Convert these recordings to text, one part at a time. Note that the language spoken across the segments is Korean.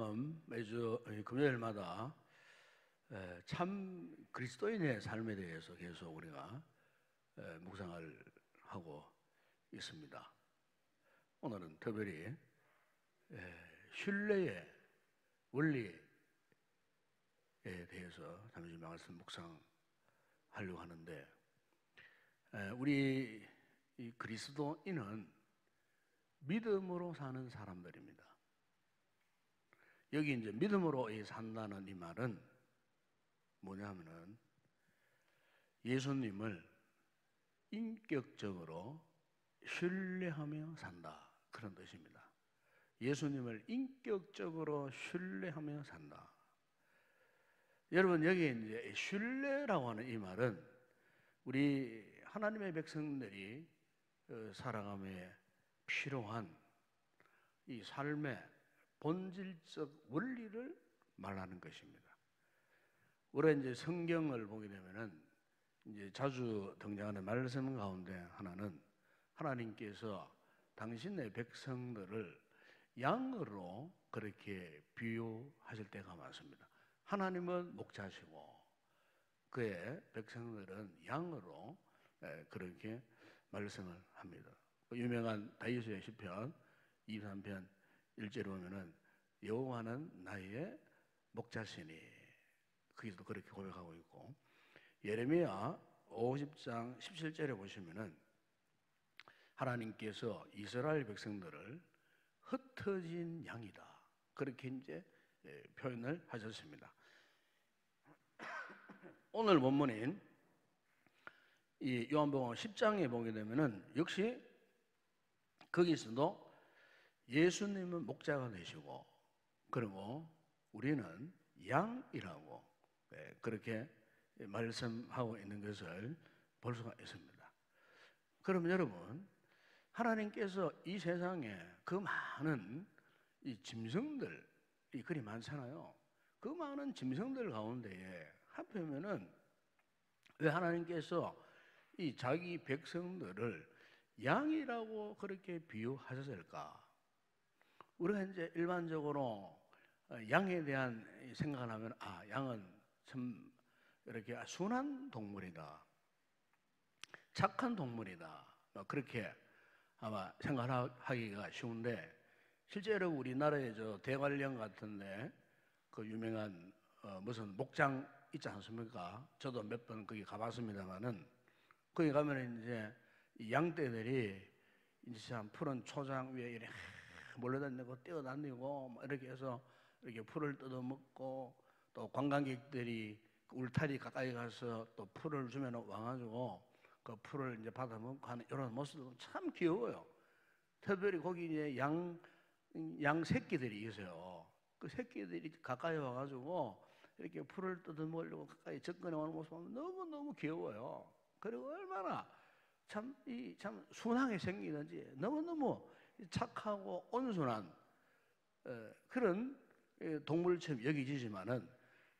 우리는 매주 금요일마다 참 그리스도인의 삶에 대해서 계속 우리가 묵상을 하고 있습니다. 오늘은 특별히 신뢰의 원리에 대해서 잠시 말씀 묵상하려고 하는데, 우리 이 그리스도인은 믿음으로 사는 사람들입니다. 여기 이제 믿음으로 산다는 이 말은 뭐냐면은 예수님을 인격적으로 신뢰하며 산다, 그런 뜻입니다. 예수님을 인격적으로 신뢰하며 산다. 여러분, 여기 이제 신뢰라고 하는 이 말은 우리 하나님의 백성들이 살아감에 필요한 이 삶의 본질적 원리를 말하는 것입니다. 우리 이제 성경을 보게 되면은 이제 자주 등장하는 말씀 가운데 하나는 하나님께서 당신의 백성들을 양으로 그렇게 비유하실 때가 많습니다. 하나님은 목자시고 그의 백성들은 양으로 그렇게 말씀을 합니다. 유명한 다윗의 시편 23편 1절에 보면은 여호와는 나의 목자시니, 거기서도 그렇게 고백하고 있고, 예레미야 50장 17절에 보시면은 하나님께서 이스라엘 백성들을 흩어진 양이다, 그렇게 이제 표현을 하셨습니다. 오늘 본문인 이 요한복음 10장에 보게 되면은 역시 거기서도 예수님은 목자가 되시고, 그리고 우리는 양이라고 그렇게 말씀하고 있는 것을 볼 수가 있습니다. 그럼 여러분, 하나님께서 이 세상에 그 많은 이 짐승들이 그리 많잖아요. 그 많은 짐승들 가운데에 하필이면은 왜 하나님께서 이 자기 백성들을 양이라고 그렇게 비유하셨을까? 우리가 이제 일반적으로 양에 대한 생각을 하면, 양은 참 이렇게 순한 동물이다, 착한 동물이다, 그렇게 아마 생각하기가 쉬운데, 실제로 우리나라의 저 대관령 같은데 그 유명한 무슨 목장 있지 않습니까? 저도 몇 번 거기 가봤습니다만은, 거기 가면 이제 이 양떼들이 이제 참 푸른 초장 위에 이렇게 몰려다니고 뛰어다니고 뭐 이렇게 해서 이렇게 풀을 뜯어먹고, 또 관광객들이 울타리 가까이 가서 또 풀을 주면 와가지고 그 풀을 이제 받아먹고 하는 이런 모습도 참 귀여워요. 특별히 거기 이제 양 새끼들이 있어요. 그 새끼들이 가까이 와가지고 이렇게 풀을 뜯어먹으려고 가까이 접근해 오는 모습 보면 너무너무 귀여워요. 그리고 얼마나 참 순하게 생기는지, 너무너무 착하고 온순한 그런 동물처럼 여기지만은,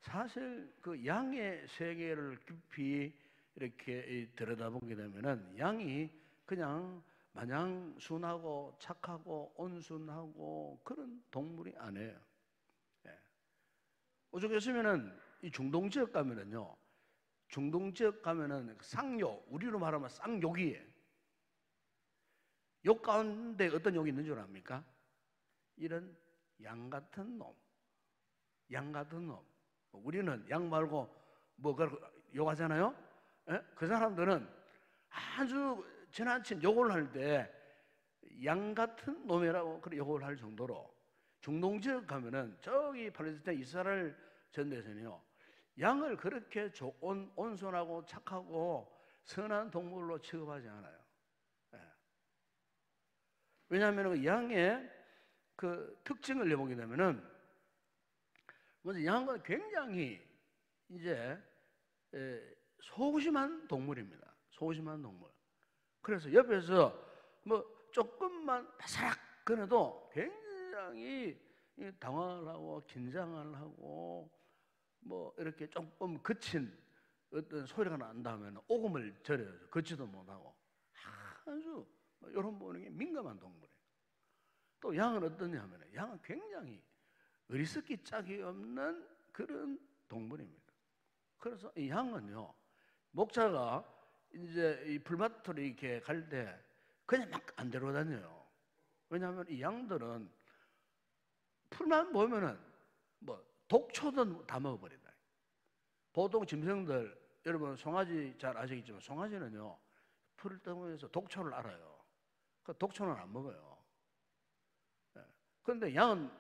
사실 그 양의 세계를 깊이 이렇게 들여다보게 되면은 양이 그냥 마냥 순하고 착하고 온순하고 그런 동물이 아니에요. 오죽했으면은 이 중동 지역 가면은요, 중동 지역 가면은 쌍욕, 우리로 말하면 쌍욕이에요. 욕 가운데 어떤 욕이 있는 줄 압니까? 이런 양 같은 놈, 양 같은 놈. 우리는 양 말고 뭐 욕하잖아요. 그 사람들은 아주 지나친 욕을 할 때 양 같은 놈이라고 그렇게 욕을 할 정도로, 중동 지역 가면은 저기 팔레스타인 이스라엘 전대에서는요, 양을 그렇게 온순하고 착하고 선한 동물로 취급하지 않아요. 왜냐하면 양의 그 특징을 내보게 되면은, 먼저 양은 굉장히 이제 소심한 동물입니다. 소심한 동물. 그래서 옆에서 뭐 조금만 바사락 거려도 굉장히 당황을 하고 긴장을 하고, 뭐 이렇게 조금 거친 어떤 소리가 난다면 오금을 절여서 걷지도 못하고 아주 이런 부분에 민감한 동물이에요. 또 양은 어떠냐 하면, 양은 굉장히 어리석기 짝이 없는 그런 동물입니다. 그래서 이 양은요, 목자가 이제 이 풀밭으로 이렇게 갈 때 그냥 막 안 데려다녀요. 왜냐하면 이 양들은 풀만 보면은 뭐 독초든 다 먹어버린다. 보통 짐승들, 여러분 송아지 잘 아시겠지만 송아지는요, 풀을 떠먹여서 독초를 알아요. 그 독초는 안 먹어요. 그런데 양은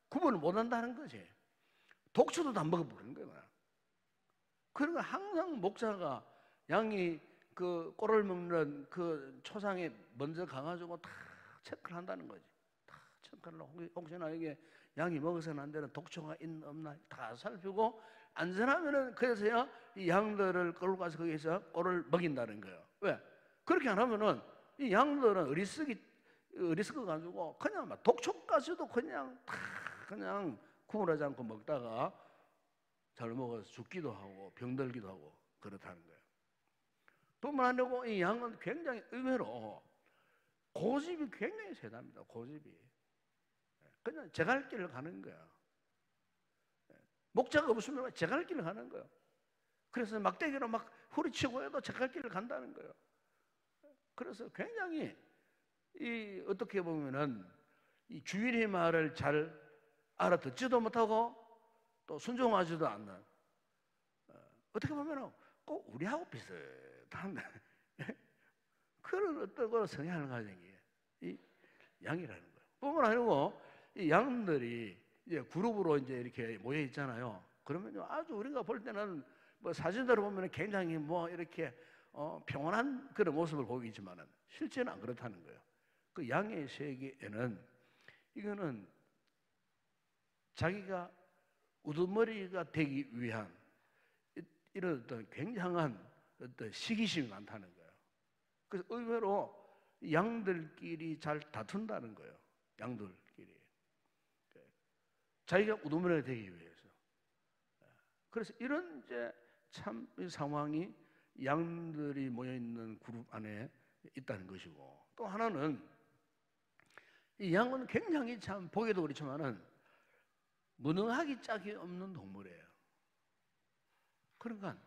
구분을 못 한다는 거지. 독초도 다 먹어버리는 거야. 그러니까 항상 목자가 양이 그 꼴을 먹는 그 초상에 먼저 가가지고 다 체크를 한다는 거지. 다 체크를 하고 혹시나 이게 양이 먹어서는 안 되는 독초가 있나 없나 다 살피고 안전하면은 그래서야 이 양들을 끌고 가서 거기서 꼴을 먹인다는 거예요. 왜? 그렇게 안 하면은 이 양들은 어리석어 가지고 그냥 막 독초까지도 그냥 다 그냥 구분하지 않고 먹다가 잘 먹어서 죽기도 하고 병들기도 하고 그렇다는 거예요. 뿐만 아니고 이 양은 굉장히 의외로 고집이 굉장히 세답니다. 고집이. 그냥 제 갈 길을 가는 거야. 목자가 없으면 제 갈 길을 가는 거예요. 그래서 막대기로 막 후리치고 해도 제 갈 길을 간다는 거예요. 그래서 굉장히 이 어떻게 보면은 이 주인의 말을 잘 알아듣지도 못하고 또 순종하지도 않는, 어떻게 보면은 꼭 우리하고 비슷한 그런 어떤 성향을 가진 게 이 양이라는 거예요. 뿐만 아니고 이 양들이 이제 그룹으로 이제 이렇게 모여 있잖아요. 그러면요, 아주 우리가 볼 때는 뭐 사진으로 보면 굉장히 뭐 이렇게 평온한 그런 모습을 보이지만은 실제는 안 그렇다는 거예요. 그 양의 세계에는 이거는 자기가 우두머리가 되기 위한 이런 어떤 굉장한 어떤 시기심이 많다는 거예요. 그래서 의외로 양들끼리 잘 다툰다는 거예요. 양들끼리. 자기가 우두머리가 되기 위해서. 그래서 이런 이제 참 상황이 양들이 모여 있는 그룹 안에 있다는 것이고, 또 하나는 이 양은 굉장히 참 보기도 그렇지만은 무능하기 짝이 없는 동물이에요. 그러니까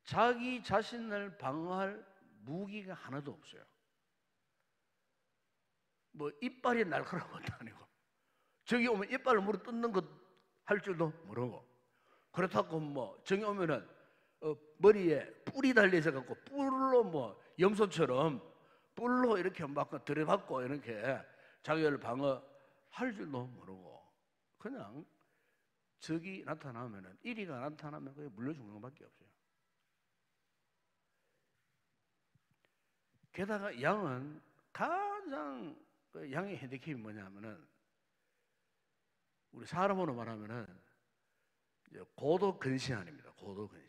자기 자신을 방어할 무기가 하나도 없어요. 뭐 이빨이 날카로운 것도 아니고, 저기 오면 이빨을 물어 뜯는 것 할 줄도 모르고, 그렇다고 뭐 저기 오면은 머리에 뿔이 달려서 갖고 뿔로 뭐 염소처럼 뿔로 이렇게 막 들여받고 이렇게 자기를 방어할 줄도 모르고, 그냥 적이 나타나면은, 이리가 나타나면 그게 물려 죽는 것밖에 없어요. 게다가 양은 가장 그 양의 핸디캡이 뭐냐면은, 우리 사람으로 말하면은 고도 근시안입니다. 고도 근시.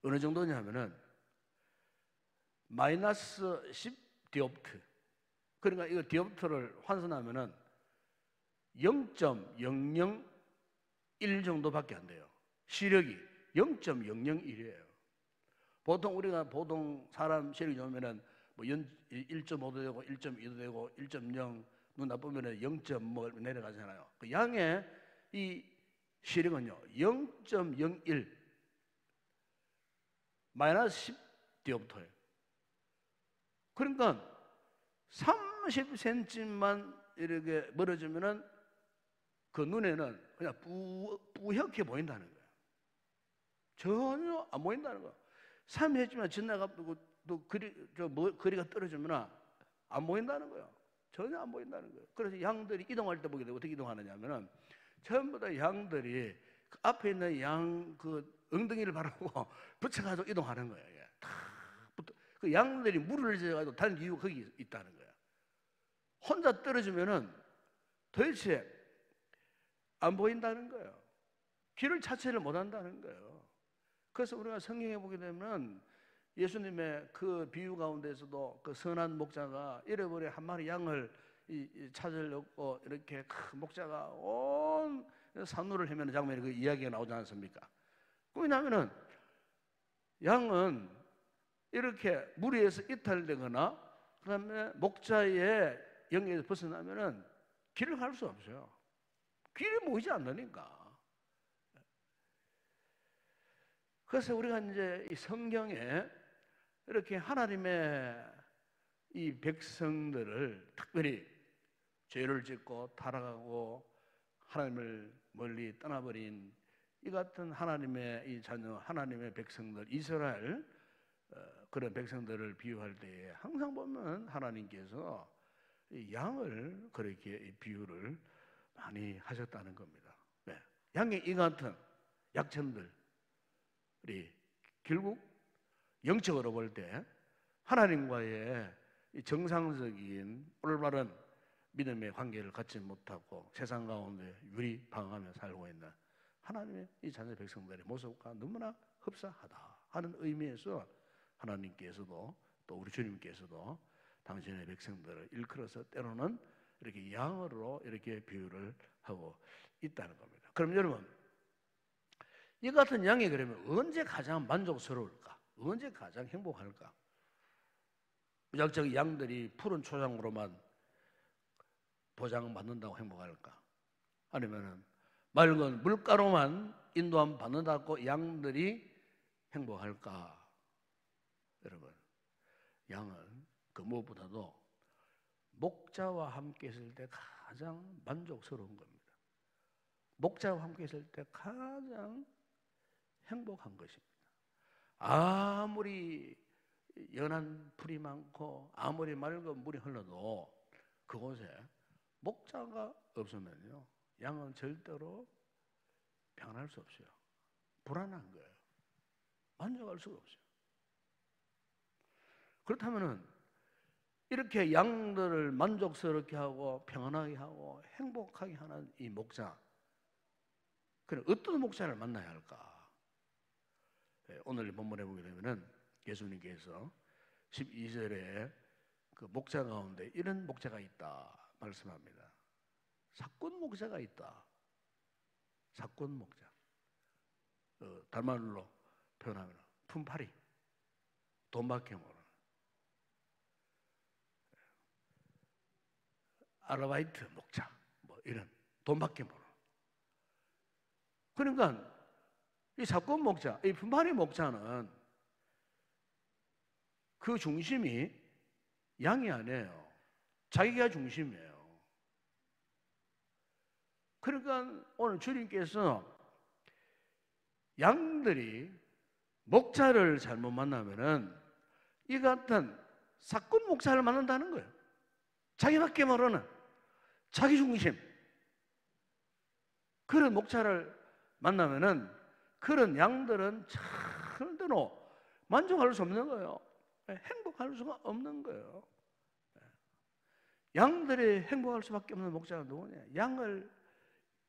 어느 정도냐면은 마이너스 10 디옵트. 그러니까 이거 디옵트를 환산하면은 0.001 정도밖에 안 돼요. 시력이 0.001이에요. 보통 우리가 보통 사람 시력이 좋으면은 뭐 1.5도 되고 1.2도 되고 1.0, 눈 나쁘면은 0.뭐 내려가잖아요. 그 양의 이 시력은요 0.01 마이너스 10 디옵터예요. 그러니까 30cm만 이렇게 멀어지면은 그 눈에는 그냥 뿌옇게 보인다는 거예요. 전혀 안 보인다는 거예요. 3cm만 지나가고 또 거리가 떨어지면 안 보인다는 거예요. 전혀 안 보인다는 거예요. 그래서 양들이 이동할 때 보게 되면 어떻게 이동하느냐면은 전부 다 양들이 그 앞에 있는 양 그 엉덩이를 바라보고 붙여가지고 이동하는 거예요. 예. 그 양들이 물을 지어가지고 다니는 이유가 거기 있다는 거예요. 혼자 떨어지면은 도대체 안 보인다는 거예요. 길을 자체를 못 한다는 거예요. 그래서 우리가 성경에 보게 되면 예수님의 그 비유 가운데서도 그 선한 목자가 잃어버린 한 마리 양을 찾으려고 이렇게 큰 목자가 온 산로를 헤매는 장면이 그 이야기가 나오지 않습니까? 왜냐하면은 양은 이렇게 무리에서 이탈되거나 그다음에 목자의 영역에서 벗어나면은 길을 갈 수 없어요. 길이 보이지 않으니까. 그래서 우리가 이제 이 성경에 이렇게 하나님의 이 백성들을 특별히 죄를 짓고 타락하고 하나님을 멀리 떠나버린 이 같은 하나님의 이 자녀, 하나님의 백성들, 이스라엘 그런 백성들을 비유할 때에 항상 보면 하나님께서 이 양을 그렇게 비유를 많이 하셨다는 겁니다. 네. 양의 이 같은 약점들이 결국 영적으로 볼 때 하나님과의 정상적인 올바른 믿음의 관계를 갖지 못하고 세상 가운데 유리방황하며 살고 있는 하나님의 이 자녀 백성들의 모습과 너무나 흡사하다 하는 의미에서 하나님께서도 또 우리 주님께서도 당신의 백성들을 일컬어서 때로는 이렇게 양으로 이렇게 비유를 하고 있다는 겁니다. 그럼 여러분, 이 같은 양이 그러면 언제 가장 만족스러울까? 언제 가장 행복할까? 무작정 양들이 푸른 초장으로만 보장받는다고 행복할까? 아니면은 맑은 물가로만 인도함 받는다고 양들이 행복할까? 여러분, 양은 그 무엇보다도 목자와 함께 있을 때 가장 만족스러운 겁니다. 목자와 함께 있을 때 가장 행복한 것입니다. 아무리 연한 풀이 많고 아무리 맑은 물이 흘러도 그곳에 목자가 없으면요, 양은 절대로 평안할 수 없어요. 불안한 거예요. 만족할 수가 없어요. 그렇다면은 이렇게 양들을 만족스럽게 하고 평안하게 하고 행복하게 하는 이 목자, 그럼 어떤 목자를 만나야 할까? 오늘 본문에 보게 되면은 예수님께서 12절에 그 목자 가운데 이런 목자가 있다 말씀합니다. 사꾼 목자가 있다. 사꾼 목자. 달말로 표현하면 품팔이, 돈밖에 모르는 아르바이트 목자, 뭐 이런 돈밖에 모르는. 그러니까 이 사꾼 목자, 이 품팔이 목자는 그 중심이 양이 아니에요. 자기가 중심이에요. 그러니까 오늘 주님께서 양들이 목자를 잘못 만나면은 이 같은 사꾼 목자를 만난다는 거예요. 자기밖에 모르는 자기 중심. 그런 목자를 만나면은 그런 양들은 절대로 만족할 수 없는 거예요. 행복할 수가 없는 거예요. 양들이 행복할 수밖에 없는 목자가 누구냐? 양을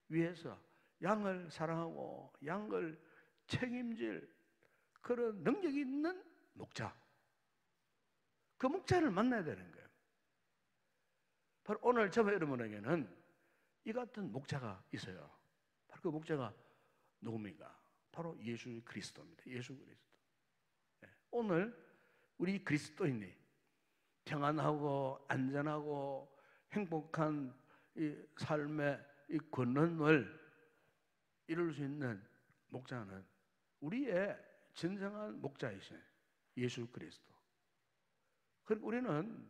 위해서 양을 사랑하고 양을 책임질 그런 능력이 있는 목자. 그 목자를 만나야 되는 거예요. 바로 오늘 저와 여러분에게는 이 같은 목자가 있어요. 바로 그 목자가 누굽니까? 바로 예수 그리스도입니다. 예수 그리스도. 오늘 우리 그리스도인이 평안하고 안전하고 행복한 이 삶의 이 권능을 이룰 수 있는 목자는 우리의 진정한 목자이신 예수 그리스도. 그리고 우리는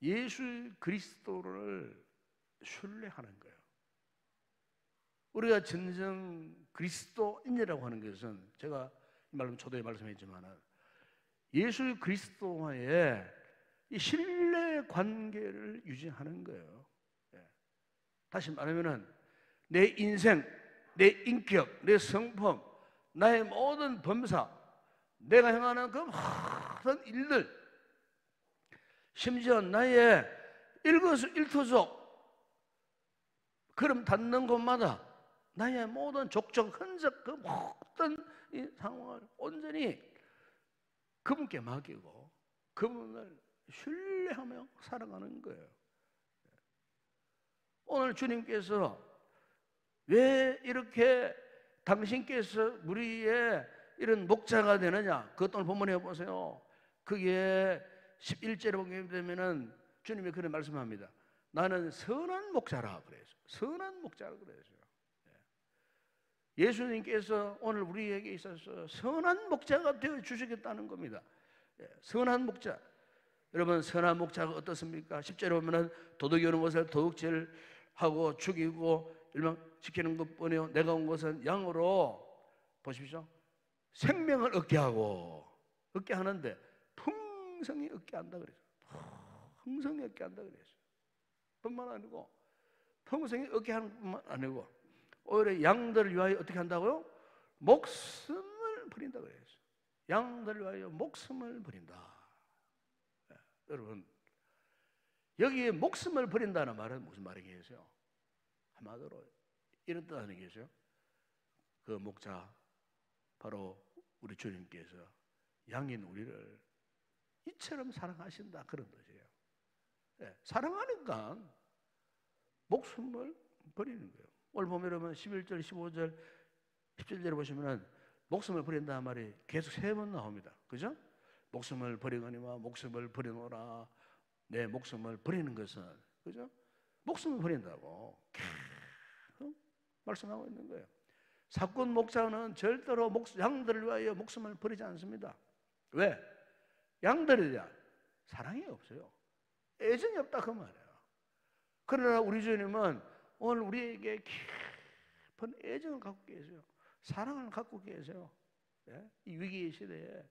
예수 그리스도를 신뢰하는 거예요. 우리가 진정 그리스도인이라고 하는 것은 제가 이 말씀 초대에 말씀했지만 예수 그리스도와의 이 신뢰 관계를 유지하는 거예요. 다시 말하면은 내 인생, 내 인격, 내 성품, 나의 모든 범사, 내가 행하는 그 모든 일들, 심지어 나의 일거수일투족 걸음 닿는 곳마다 나의 모든 족적 흔적 그 모든 이 상황을 온전히 그분께 맡기고 그분을 신뢰하며 살아가는 거예요. 오늘 주님께서 왜 이렇게 당신께서 우리의 이런 목자가 되느냐? 그것 오늘 본문에 보세요. 그게 11절에 보게 되면은 주님이 그런 말씀합니다. 나는 선한 목자라 그래서 선한 목자라 그래서요. 예수님께서 오늘 우리에게 있어서 선한 목자가 되어 주시겠다는 겁니다. 선한 목자. 여러분, 선한 목자가 어떻습니까? 10절에 보면은 도둑이 오는 것을 도둑질하고 죽이고 일망시키는 것뿐이요 내가 온 것은 양으로 보십시오. 생명을 얻게 하고 얻게 하는데 풍성히 얻게 한다 그래서 풍성히 얻게 한다 그래서 뿐만 아니고 평생에 얻게 하는 뿐만 아니고 오히려 양들을 위하여 어떻게 한다고요? 목숨을 버린다 그래요. 양들을 위하여 목숨을 버린다. 네, 여러분, 여기에 목숨을 버린다는 말은 무슨 말이겠어요? 한마디로 이런 뜻 아니겠어요? 그 목자 바로 우리 주님께서 양인 우리를 이처럼 사랑하신다 그런 뜻이에요. 네, 사랑하니까 목숨을 버리는 거예요. 오늘 보면 여러분 11절, 15절, 17절에 보시면은 목숨을 버린다는 말이 계속 3번 나옵니다. 그죠? 목숨을 버리거니와 목숨을 버리노라. 내 목숨을 버리는 것은 그죠? 목숨을 버린다고 계속 말씀하고 있는 거예요. 사꾼 목자는 절대로 양들을 위하여 목숨을 버리지 않습니다. 왜? 양들에 대한 사랑이 없어요. 애정이 없다 그 말이에요. 그러나 우리 주님은 오늘 우리에게 깊은 애정을 갖고 계세요. 사랑을 갖고 계세요. 예? 이 위기 시대에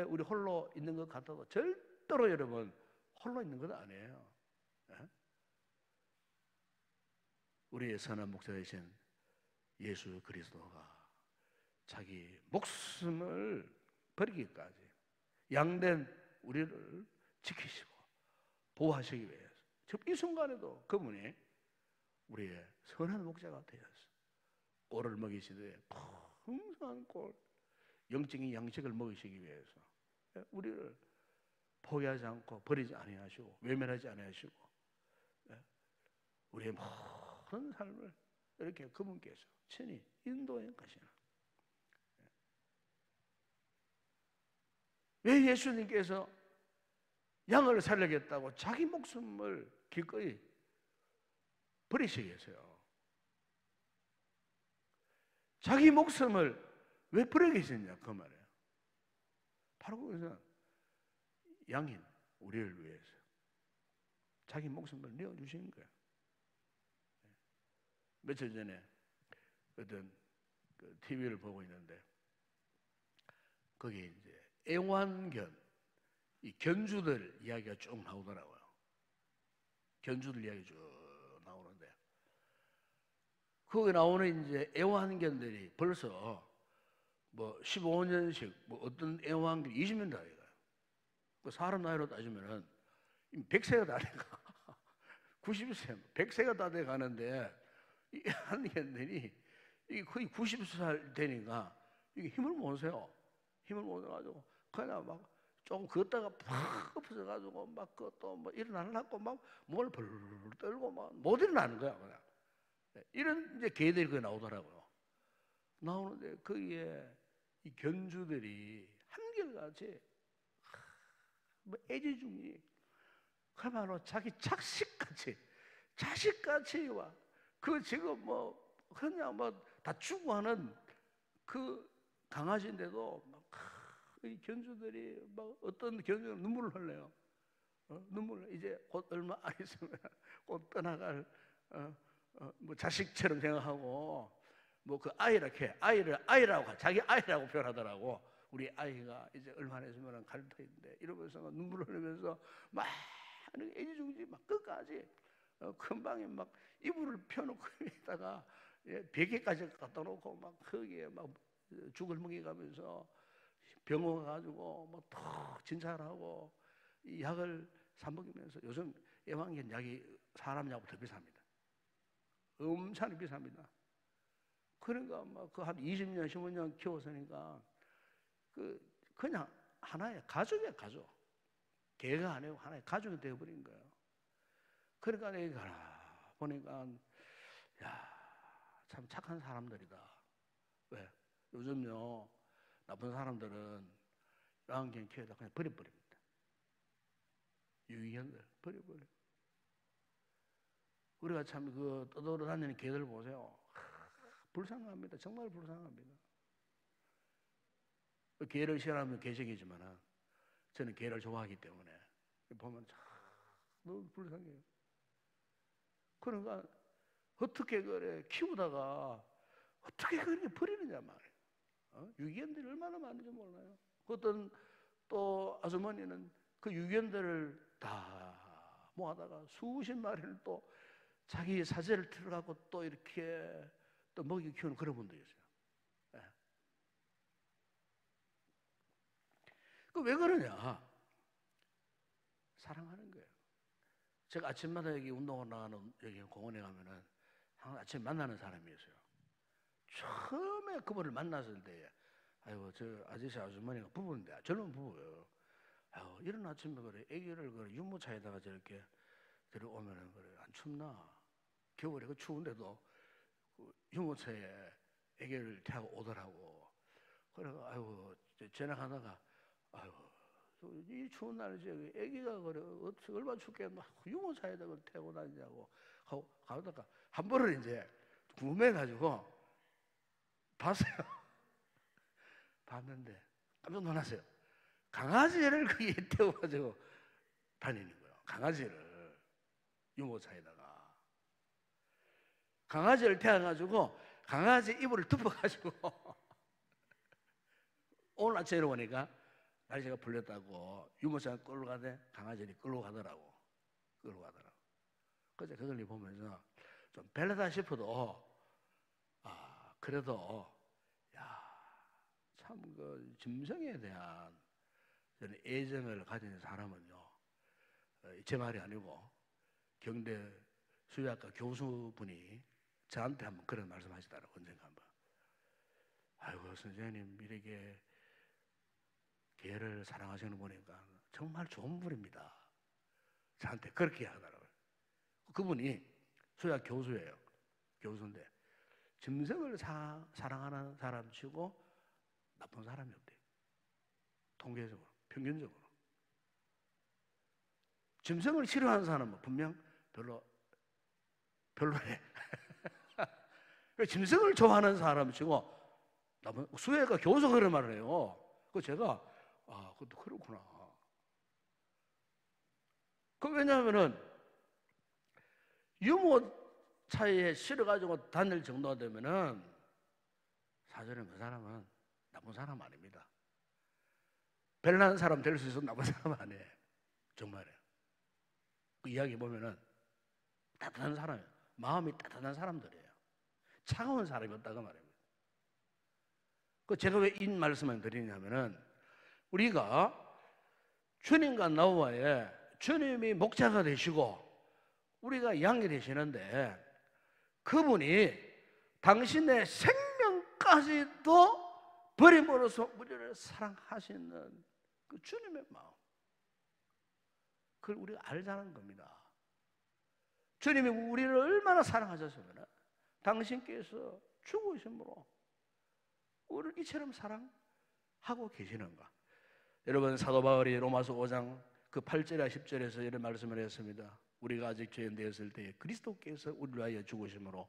우리 홀로 있는 것 같아도 절대로 여러분 홀로 있는 것 아니에요. 예? 우리의 선한 목자 되신 예수 그리스도가 자기 목숨을 버리기까지 양된 우리를 지키시고 보호하시기 위해서 지금 이 순간에도 그분이 우리의 선한 목자가 되었어. 꼴을 먹이시되 풍성한 꼴, 영적인 양식을 먹이시기 위해서 우리를 포기하지 않고 버리지 아니하시고 외면하지 아니하시고 우리의 모든 삶을 이렇게 그분께서 친히 인도해 가시는. 왜 예수님께서 양을 살리겠다고 자기 목숨을 기꺼이 버리시겠어요? 자기 목숨을 왜 버리겠느냐 그 말이에요. 바로 그것은 양인 우리를 위해서 자기 목숨을 내어주신 거예요. 며칠 전에 어떤 그 TV를 보고 있는데 거기에 이제 애완견, 이 견주들 이야기가 쭉 나오더라고요. 견주들 이야기 쭉 나오는데 거기 나오는 이제 애완견들이 벌써 뭐 15년씩 뭐 어떤 애완견 20년 다 돼가요. 그 사람 나이로 따지면은 100세가 다 돼가 90세, 100세가 다 돼가는데 이 애완견들이 이게 거의 90살 되니까 이게 힘을 못 써요. 힘을 못 써가지고 그냥 막 조금 걷다가 팍 엎어져가지고 막 그것도 뭐 일어나려고 막 몸을 벌 떨고 막 못 일어나는 거야 그냥. 이런 이제 개들이 거기 나오더라고요. 나오는데 거기에 이 견주들이 한결같이 뭐 애지중지 그야말로 자기 자식같이 와. 그 지금 뭐 그냥 뭐 다 추구하는 그 강아지인데도 막 이 견주들이 막 어떤 견주는 눈물을 흘려요. 눈물을 이제 곧 얼마 안 있으면 곧 떠나갈 뭐 자식처럼 생각하고 뭐 그 아이라고 자기 아이라고 표현하더라고. 우리 아이가 이제 얼마 안 있으면 갈 터인데 이러면서 눈물을 흘리면서 막 애지중지 막 끝까지 금방에 막 이불을 펴놓고 있다가 베개까지 갖다 놓고 막 거기에 막 죽을 먹여가면서 병원 가지고 뭐 턱 진찰하고 이 약을 사 먹이면서 요즘 애완견 약이 사람 약보다 더 비쌉니다. 엄청 비쌉니다. 그러니까 막 그 한 20년, 15년 키웠으니까 그냥 하나의 가족이야 가족. 개가 아니고 하나의 가족이 되어버린 거예요. 그러니까 내가 보니까 참 착한 사람들이다. 왜? 요즘요 나쁜 사람들은 애완견 키우다 그냥 버려버립니다. 유기견들 버려버려. 우리가 참 그 떠돌아다니는 개들 보세요. 불쌍합니다. 정말 불쌍합니다. 개를 싫어하면 개식이지만 저는 개를 좋아하기 때문에 보면 참 너무 불쌍해요. 그러니까 어떻게 그래 키우다가 어떻게 그렇게 버리느냐 말이에요. 유기견들이 얼마나 많은지 몰라요. 어떤 또 아주머니는 그 유기견들을 다 모아다가 수십 마리를 또 자기 사제를 들어가고 또 이렇게 또 먹이 키우는 그런 분도 있어요. 네. 그 왜 그러냐? 사랑하는 거예요. 제가 아침마다 여기 운동을 나가는 여기 공원에 가면은 항상 아침에 만나는 사람이 있어요. 처음에 그분을 만났을 때, 아이고 저 아저씨 아주머니가 부부인데 젊은 부부예요. 아이고 이런 아침에 그래 아기를 그래 유모차에다가 저렇게 들어오면은 그래 안 춥나? 겨울에 그 추운데도 그 유모차에 아기를 태우고 오더라고. 그래가 아이고 지나가다가 아이고 이 추운 날에 저기 아기가 그래 어떻게 얼마나 춥겠노? 유모차에다 그 태우고 다니냐고 하고 가다가 한 번은 이제 궁금해가지고 봤어요. 봤는데 깜짝 놀랐어요. 강아지를 거기에 태워가지고 다니는 거예요. 강아지를 유모차에다가 강아지를 태워가지고 강아지 이불을 덮어가지고 오늘 아침에 오니까 날씨가 풀렸다고 유모차 끌고 가대 강아지를 끌고 가더라고. 끌고 가더라고. 그래서 그걸 보면서 좀 별로다 싶어도 그래도 참 그 짐승에 대한 애정을 가진 사람은요 제 말이 아니고 경대 수의학과 교수분이 저한테 한번 그런 말씀하시더라고. 언젠가 한번 아이고 선생님 이렇게 개를 사랑하시는 분이니까 정말 좋은 분입니다. 저한테 그렇게 하더라고요. 그분이 수의학 교수예요. 교수인데 짐승을 사랑하는 사람 치고 나쁜 사람이 없대요. 통계적으로, 평균적으로. 짐승을 싫어하는 사람은 분명 별로래. 짐승을 좋아하는 사람 치고 나쁜 수혜가 교수가 그런 말을 해요. 그 제가 그것도 그렇구나. 그 왜냐하면은 유모차에 실어가지고 다닐 정도가 되면은 사실은 그 사람은 나쁜 사람 아닙니다. 별난 사람 될 수 있어도 나쁜 사람 아니에요. 정말이에요. 그 이야기 보면은 따뜻한 사람이에요. 마음이 따뜻한 사람들이에요. 차가운 사람이 없다고 말입니다. 그 제가 왜 이 말씀을 드리냐면은 우리가 주님과 나와의 주님이 목자가 되시고 우리가 양이 되시는데 그분이 당신의 생명까지도 버림으로써 우리를 사랑하시는 그 주님의 마음, 그걸 우리가 알자는 겁니다. 주님이 우리를 얼마나 사랑하셨으면 당신께서 죽으심으로 우리를 이처럼 사랑하고 계시는가. 여러분 사도 바울이 로마서 5장 그 8절에 10절에서 이런 말씀을 했습니다. 우리가 아직 죄인 되었을 때에 그리스도께서 우리를 위하여 죽으심으로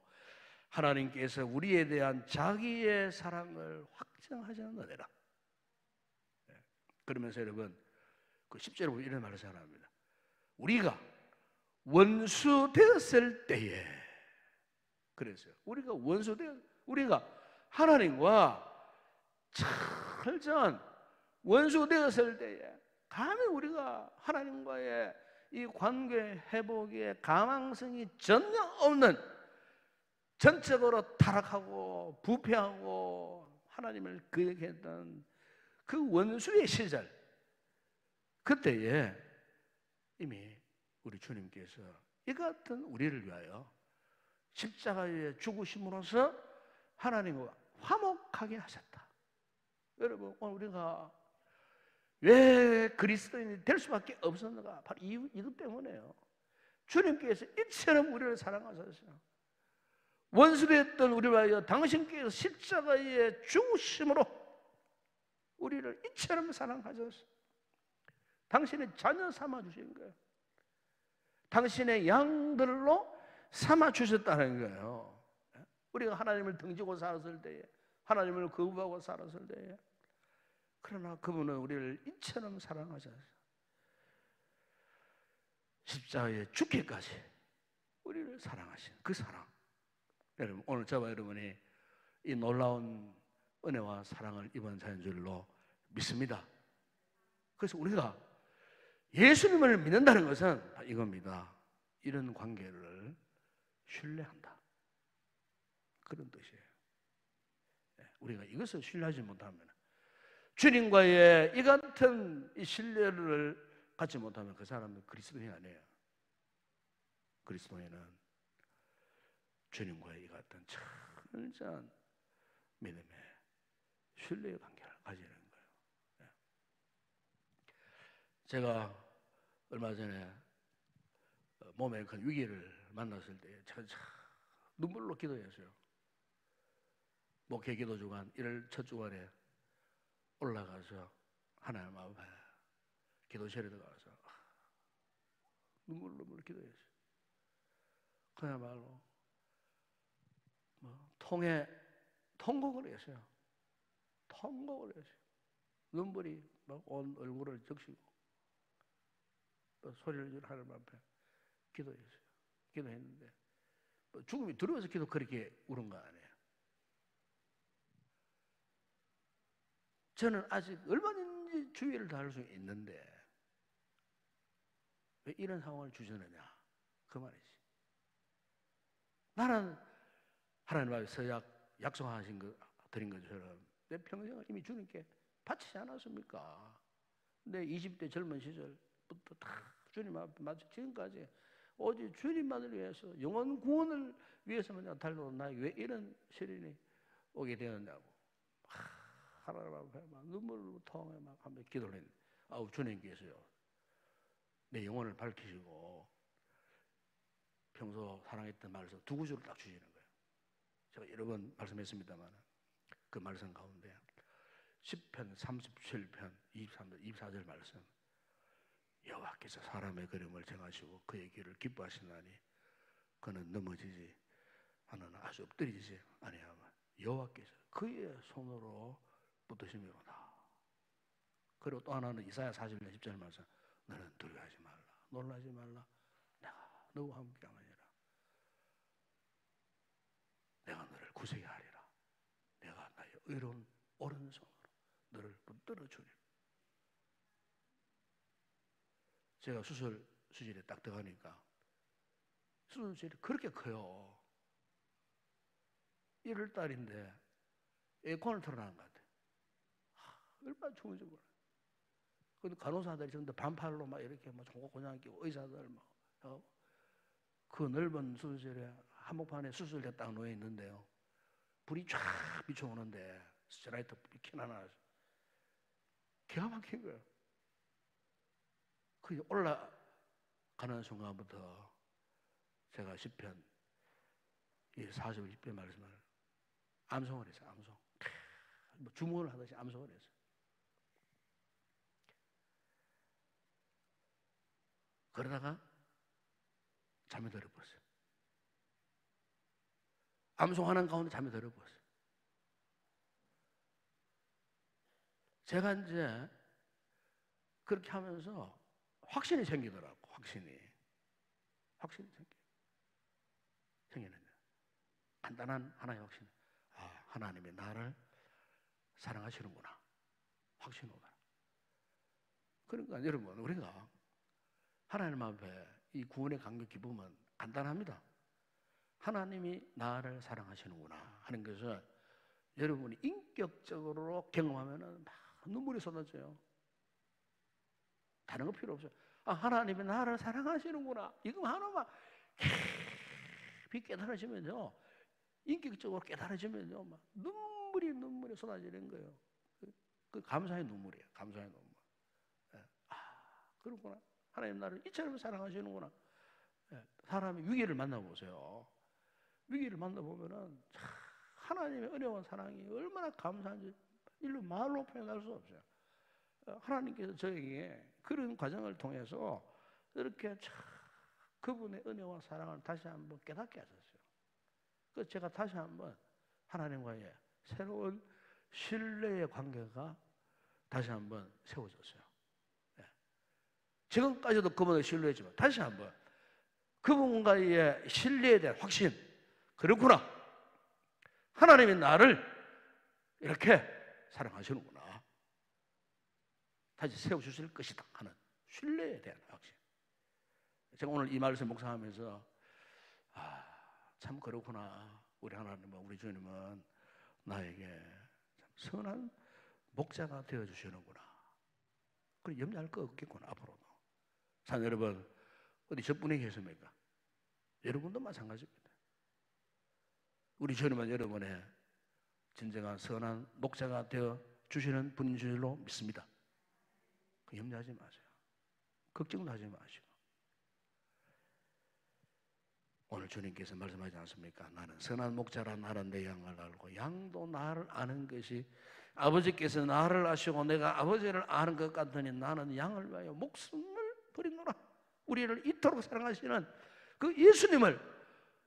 하나님께서 우리에 대한 자기의 사랑을 확증하셨느니라. 그러면서 여러분 그 10절에 보면 이런 말을 합니다. 우리가 원수 되었을 때에 그랬어요. 우리가 원수 되었 우리가 하나님과 철저한 원수 되었을 때에 감히 우리가 하나님과의 이 관계 회복의 가망성이 전혀 없는 전적으로 타락하고 부패하고 하나님을 거역했던 그 원수의 시절, 그때에 이미 우리 주님께서 이 같은 우리를 위하여 십자가에 죽으심으로써 하나님과 화목하게 하셨다. 여러분 오늘 우리가 왜 그리스도인이 될 수밖에 없었는가? 바로 이것 때문에요. 주님께서 이처럼 우리를 사랑하셨어요. 원수되었던 우리를 위하여 당신께서 십자가에 죽으심으로 우리를 이처럼 사랑하셨어요. 당신의 자녀 삼아 주신 거예요. 당신의 양들로 삼아 주셨다는 거예요. 우리가 하나님을 등지고 살았을 때에, 하나님을 거부하고 살았을 때에, 그러나 그분은 우리를 이처럼 사랑하셔서 십자가에 죽기까지 우리를 사랑하신 그 사랑. 여러분, 오늘 저와 여러분이 이 놀라운 은혜와 사랑을 입은 자인 줄로 믿습니다. 그래서 우리가 예수님을 믿는다는 것은 다 이겁니다. 이런 관계를 신뢰한다, 그런 뜻이에요. 우리가 이것을 신뢰하지 못하면, 주님과의 이 같은 이 신뢰를 갖지 못하면 그 사람은 그리스도인이 아니에요. 그리스도인은 주님과의 이 같은 철저한 믿음의 신뢰의 관계를 가지는 거예요. 제가 얼마 전에 몸에 큰 위기를 만났을 때 제가 눈물로 기도했어요. 목회 기도 주간 1월 첫 주간에 올라가서 하나님 앞에 기도실에 들어가서 눈물 기도했어요. 그야말로 통곡을 했어요. 통곡을 했어요. 눈물이 막 온 얼굴을 적시고 또 소리를 지르고 하나님 앞에 기도했어요. 기도했는데 죽음이 두려워서 기도 그렇게 울은 거 아니에요. 저는 아직 얼마든지 주의를 다할 수 있는데 왜 이런 상황을 주시느냐, 그 말이지. 나는 하나님 앞에서 약속하신 거 드린 것처럼 내 평생을 이미 주님께 바치지 않았습니까? 내 20대 젊은 시절부터 다 주님 앞에 마치 지금까지 오직 주님만을 위해서, 영원 구원을 위해서만 내가 달려온 나에게 왜 이런 시련이 오게 되었냐고 하나님 앞에 막 눈물로 통해 막 하면서 기도를 했는데, 아우, 주님께서요 내 영혼을 밝히시고 평소 사랑했던 말씀 두 구절을 딱 주시는 거예요. 제가 여러 번 말씀했습니다만 그 말씀 가운데 시편 37편 23절 24절 말씀, 여호와께서 사람의 걸음을 정하시고 그의 길을 기뻐하시나니 그는 넘어지지 않으나 아주 엎드리지 아니하면 여호와께서 그의 손으로 붙드심이로다. 그리고 또 하나는 이사야 40년 10절 말씀, 너는 두려워하지 말라, 놀라지 말라, 내가 너와 함께하니라. 내가 너를 구세게 하리라. 내가 나의 의로운 오른손으로 너를 붙들어 주리라. 제가 수술실에 딱 들어가니까 수술실이 그렇게 커요. 1월 달인데 에어컨을 틀어놓은 것 같아요. 얼마나 추운지 몰라요. 근데 간호사들이 전부 반팔로 막 이렇게 막 종고고장 끼고, 의사들 막 그 넓은 수술실에 한복판에 수술대 딱 놓여 있는데요, 불이 쫙 비춰오는데 스트라이트 빛이 나서 기가 막힌 거예요. 그 올라가는 순간부터 제가 시편 40편 말씀을 암송을 했어요. 암송. 뭐 주문을 하듯이 암송을 했어요. 그러다가 잠이 들어버렸어요. 암송하는 가운데 잠이 들어버렸어요. 제가 이제 그렇게 하면서 확신이 생기더라고. 확신이 생기는데 간단한 하나의 확신. 아, 하나님이 나를 사랑하시는구나. 확신이 오더라. 그러니까 여러분, 우리가 하나님 앞에 이 구원의 감격 기쁨은 간단합니다. 하나님이 나를 사랑하시는구나 하는 것을 여러분이 인격적으로 경험하면 막 눈물이 쏟아져요. 다른 거 필요 없어요. 아, 하나님이 나를 사랑하시는구나. 이거 하나만 깊이 깨달아지면요, 인격적으로 깨달아지면요, 막 눈물이 쏟아지는 거예요. 그 감사의 눈물이에요. 감사의 눈물. 아, 그렇구나. 하나님 나를 이처럼 사랑하시는구나. 사람이 위기를 만나보세요. 위기를 만나보면은 하나님의 은혜와 사랑이 얼마나 감사한지 일로 말로 표현할 수 없어요. 하나님께서 저에게 그런 과정을 통해서 이렇게 그분의 은혜와 사랑을 다시 한번 깨닫게 하셨어요. 그래서 제가 다시 한번 하나님과의 새로운 신뢰의 관계가 다시 한번 세워졌어요. 네. 지금까지도 그분을 신뢰했지만 다시 한번 그분과의 신뢰에 대한 확신, 그렇구나, 하나님이 나를 이렇게 사랑하시는구나, 다시 세워주실 것이다 하는 신뢰에 대한 확신. 제가 오늘 이 말씀 묵상하면서 참 그렇구나, 우리 하나님은, 우리 주님은 나에게 참 선한 목자가 되어주시는구나. 그래, 염려할 거 없겠구나 앞으로도. 자, 여러분, 어디 저뿐이 계십니까? 여러분도 마찬가지입니다. 우리 주님은 여러분의 진정한 선한 목자가 되어주시는 분인 줄로 믿습니다. 염려하지 마세요. 걱정도 하지 마시고. 오늘 주님께서 말씀하지 않습니까? 나는 선한 목자라, 나는 내 양을 알고 양도 나를 아는 것이, 아버지께서 나를 아시고 내가 아버지를 아는 것 같으니 나는 양을 위하여 목숨을 버리노라. 우리를 이토록 사랑하시는 그 예수님을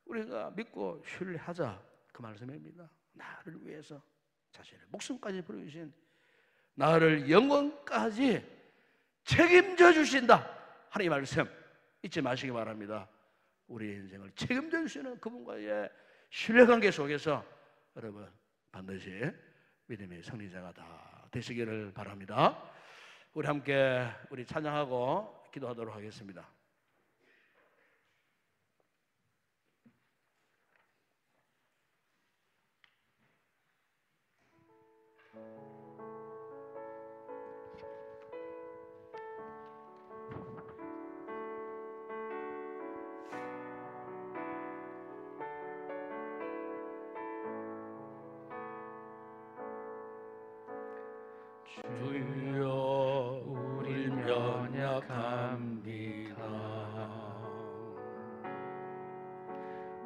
우리가 믿고 신뢰하자, 그 말씀입니다. 나를 위해서 자신의 목숨까지 버리신, 나를 영원까지 책임져 주신다 하는 이 말씀 잊지 마시기 바랍니다. 우리의 인생을 책임져 주시는 그분과의 신뢰관계 속에서 여러분 반드시 믿음의 승리자가 다 되시기를 바랍니다. 우리 함께 우리 찬양하고 기도하도록 하겠습니다. 주여, 우린 연약합니다.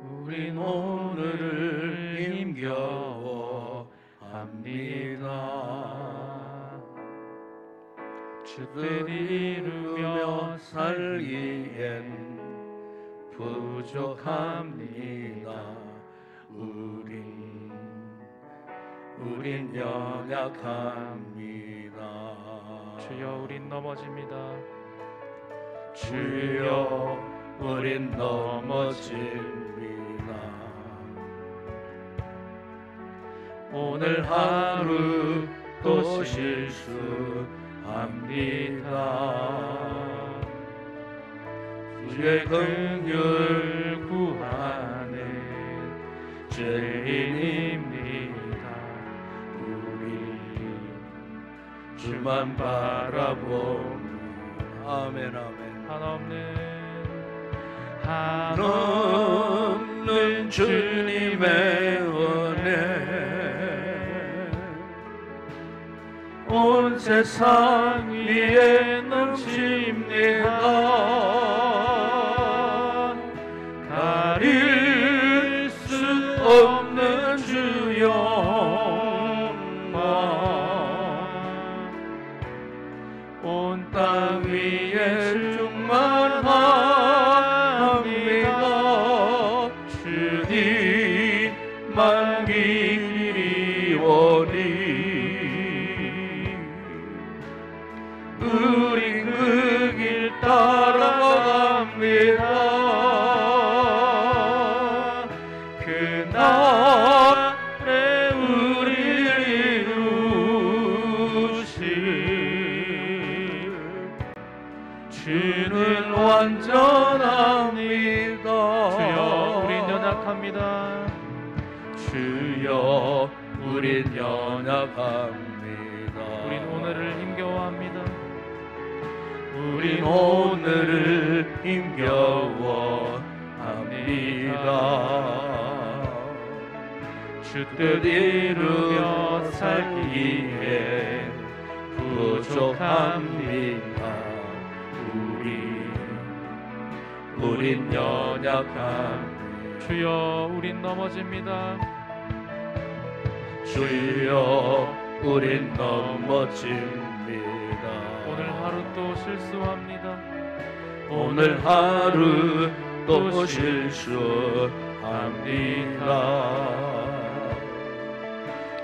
우린 오늘을 힘겨워합니다. 주를 이루며 살기엔 부족합니다. 우린 연약합니다. 주여, 우린 넘어집니다. 주여, 우린 넘어집니다. 오늘 하루 또 실수합니다. 주의 긍휼 구하는 죄인입니다. 주만 바라보니 아멘 아멘. 한없는 주님의 은혜 온 세상 위에 넘칩니다. 가릴 수 없는 주여 땅 위에 충만합니다. 주님만 기리오니 우리 그 길 따라갑니다. 그날에 우리를 이루실 주는 완전합니다. 주여, 우린 연약합니다. 주여, 우린 연약합니다. 우린 오늘을 힘겨워합니다. 우린 오늘을 힘겨워합니다. 주 뜻 이루며 살기에 부족합니다. 우린 연약합니다. 주여, 우린 넘어집니다. 주여, 우린 넘어집니다. 오늘 하루 또 실수합니다. 오늘 하루 또 실수합니다.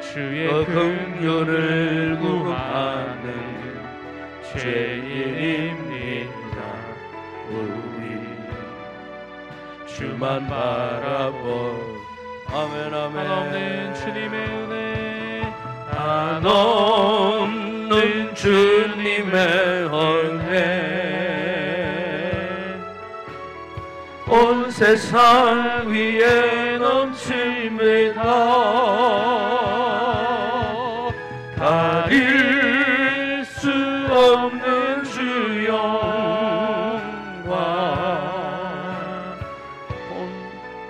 주의 긍휼을 구하는 죄인입니다. 우리 주만 바라보. 아멘 아멘. 한없는 주님의 은혜, 한없는 주님의 은혜, 온 세상 위에 넘칩니다. 가릴 수 없는 주 영광,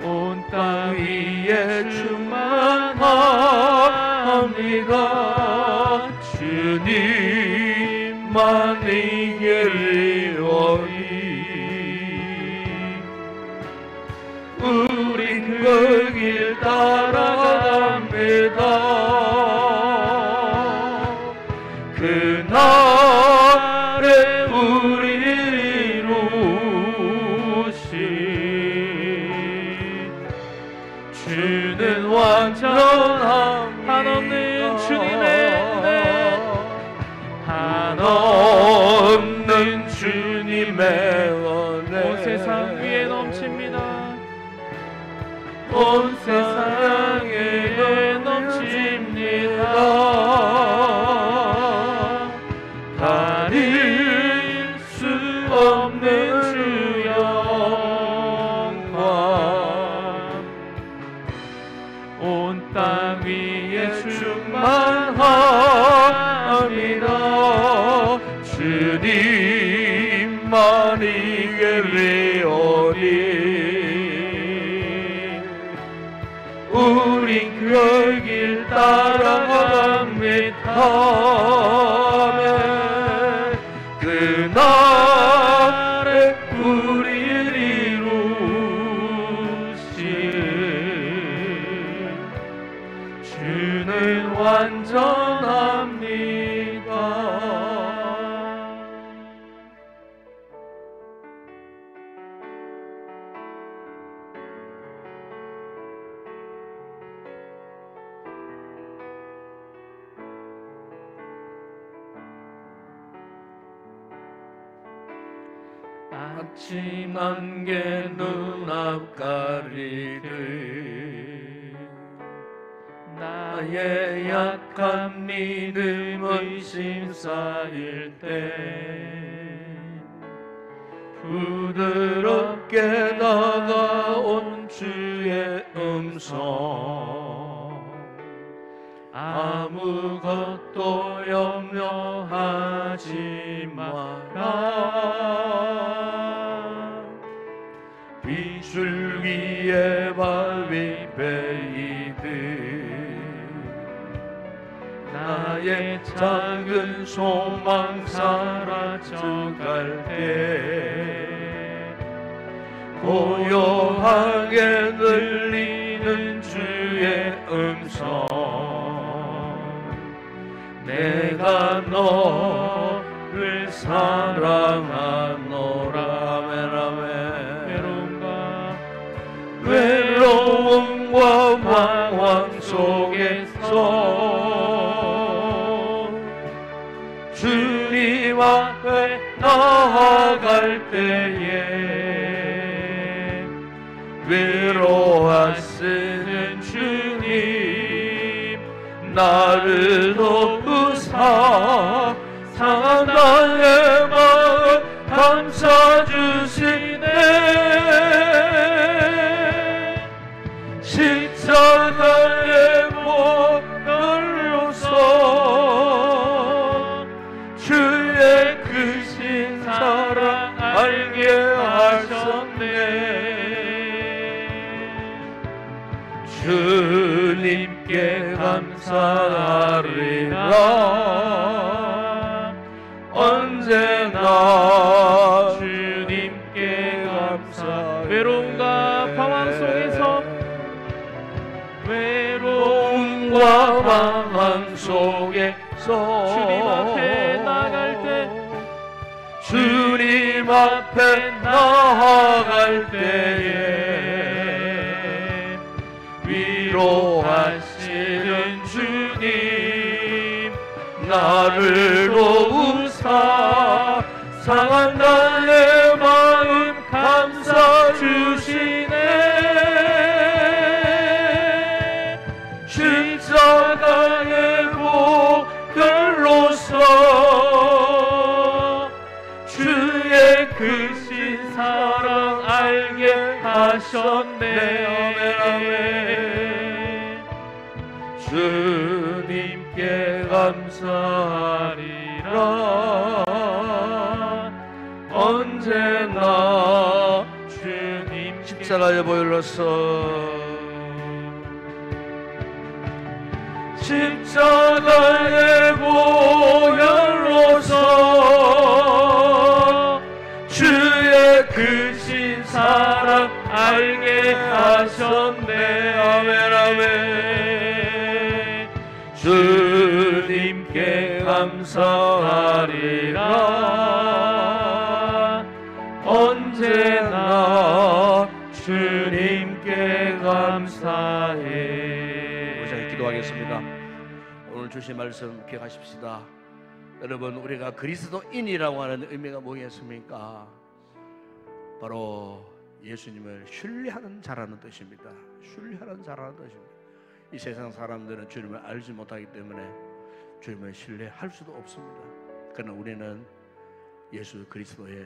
온 땅 위에 충만합니다. 주님만 이기리오니 우린 그 길 따라갑니다. 그날에 우리 이루신 주는 완전합니다. 한없는 주님의 은혜, 한없는 주님의 은혜, 온 세상 위에 넘칩니다. 온 세상에 넘칩니다. 가릴 수 없는 주 영광, 온 땅 위에 충만합니다. 주님만 이기리오니 우린 그 길 따라갑니다. 그날에 우리를 이루신 주는 완전합니다. 아침 안개 눈앞 가리듯 나의 약한 믿음은 심사일 때 부드럽게 다가온 주의 음성, 아무것도 염려하지 마라. 비줄기에 바위 베이듯 나의 작은 소망 사라져갈 때 고요하게 들리는 주의 음성, 내가 너를 사랑하노라. 외로움과 방황 속에서 주님 앞에 나아갈 때에 외로워하시는 주님 나를 돕으사 상한 나의 마음 감싸주시네. 십자가의 보혈로서 주의 크신 사랑 알게 하셨네. 주님께 감사하리라. 언제나 주님께 감사. 외로움과 방황 속에서 외로움과 방황 속에서 주님 앞에 나갈 때 주님 주님 앞에 나아갈 때에 위로하시는 주님 나를 도우사 상한 나의 마음 감싸 주시네. 십자가의 보혈로서 주의 크신 사랑 알게 하셨네. 아멘. 주님께 감사하리라. 언제나 주님 십자가의 보혈로서 십자가의 보혈로서 주의 크신 사랑 알게 하셨네. 아멘 아멘. 주님께 감사하리라. 언제나 주님께 감사해. 우리 기도하겠습니다. 오늘 주신 말씀 기억하십시다. 여러분, 우리가 그리스도인이라고 하는 의미가 뭐겠습니까? 바로 예수님을 신뢰하는 자라는 뜻입니다. 신뢰하는 자라는 뜻입니다. 이 세상 사람들은 주님을 알지 못하기 때문에 주님을 신뢰할 수도 없습니다. 그러나 우리는 예수 그리스도의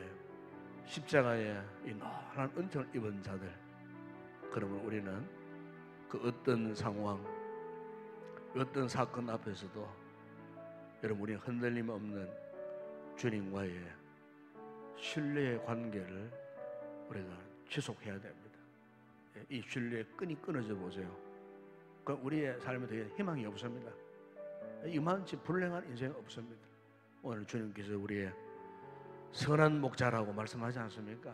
십자가에 이 노란 은총을 입은 자들, 그러면 우리는 그 어떤 상황, 어떤 사건 앞에서도 여러분 우리는 흔들림 없는 주님과의 신뢰의 관계를 우리가 지속해야 됩니다. 이 신뢰의 끈이 끊어져 보세요. 그럼 우리의 삶에 되게 희망이 없습니다. 이만치 불행한 인생 없습니다. 오늘 주님께서 우리의 선한 목자라고 말씀하지 않습니까?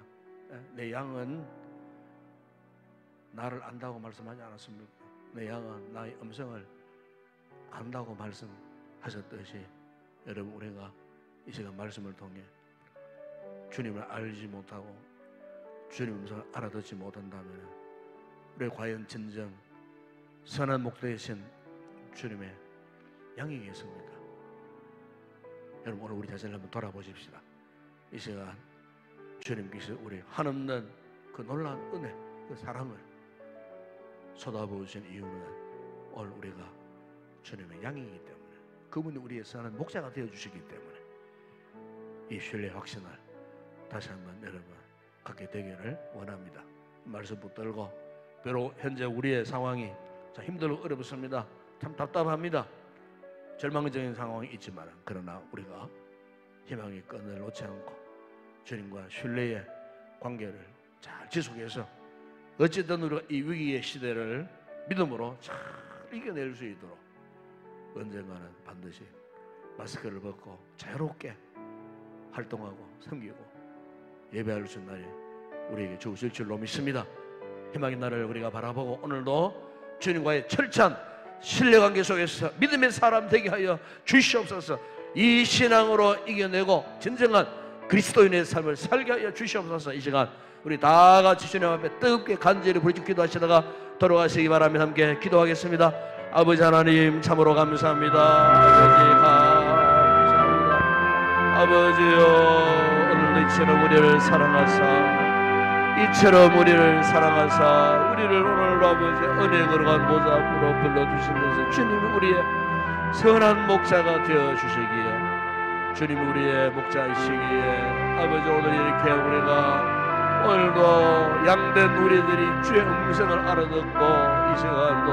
내 양은 나를 안다고 말씀하지 않았습니까? 내 양은 나의 음성을 안다고 말씀하셨듯이 여러분 우리가 이 시간 말씀을 통해 주님을 알지 못하고 주님 음성을 알아듣지 못한다면 우리 과연 진정 선한 목자이신 주님의 양이겠습니까? 여러분 오늘 우리 자신을 한번 돌아보십시다. 이 시간 주님께서 우리 한없는 그 놀라운 은혜, 그 사랑을 쏟아부으신 이유는 오늘 우리가 주님의 양이기 때문에, 그분이 우리의 선한 목자가 되어주시기 때문에 이 신뢰 확신을 다시 한번 여러분 갖게 되기를 원합니다. 말씀 붙들고, 비록 현재 우리의 상황이 참 힘들고 어렵습니다. 참 답답합니다. 절망적인 상황이 있지만 그러나 우리가 희망의 끈을 놓지 않고 주님과 신뢰의 관계를 잘 지속해서 어쨌든 우리가 이 위기의 시대를 믿음으로 잘 이겨낼 수 있도록 언젠가는 반드시 마스크를 벗고 자유롭게 활동하고 섬기고 예배할 수 있는 날이 우리에게 주어질 줄로 믿습니다. 희망의 날을 우리가 바라보고 오늘도 주님과의 철저한 신뢰관계 속에서 믿음의 사람 되게 하여 주시옵소서. 이 신앙으로 이겨내고 진정한 그리스도인의 삶을 살게 하여 주시옵소서. 이 시간 우리 다 같이 주님 앞에 뜨겁게 간절히 부르짖고 기도하시다가 돌아가시기 바라며 함께 기도하겠습니다. 아버지 하나님 참으로 감사합니다. 감사합니다. 아버지여, 오늘도 이처럼 우리를 사랑하사, 이처럼 우리를 사랑하사 우리를 오늘도 아버지 은혜 걸어간 모자 앞으로 불러주시면서 주님이 우리의 선한 목자가 되어주시기에, 주님이 우리의 목자이시기에 아버지 오늘 이렇게 우리가 오늘도 양된 우리들이 주의 음성을 알아듣고 이 시간도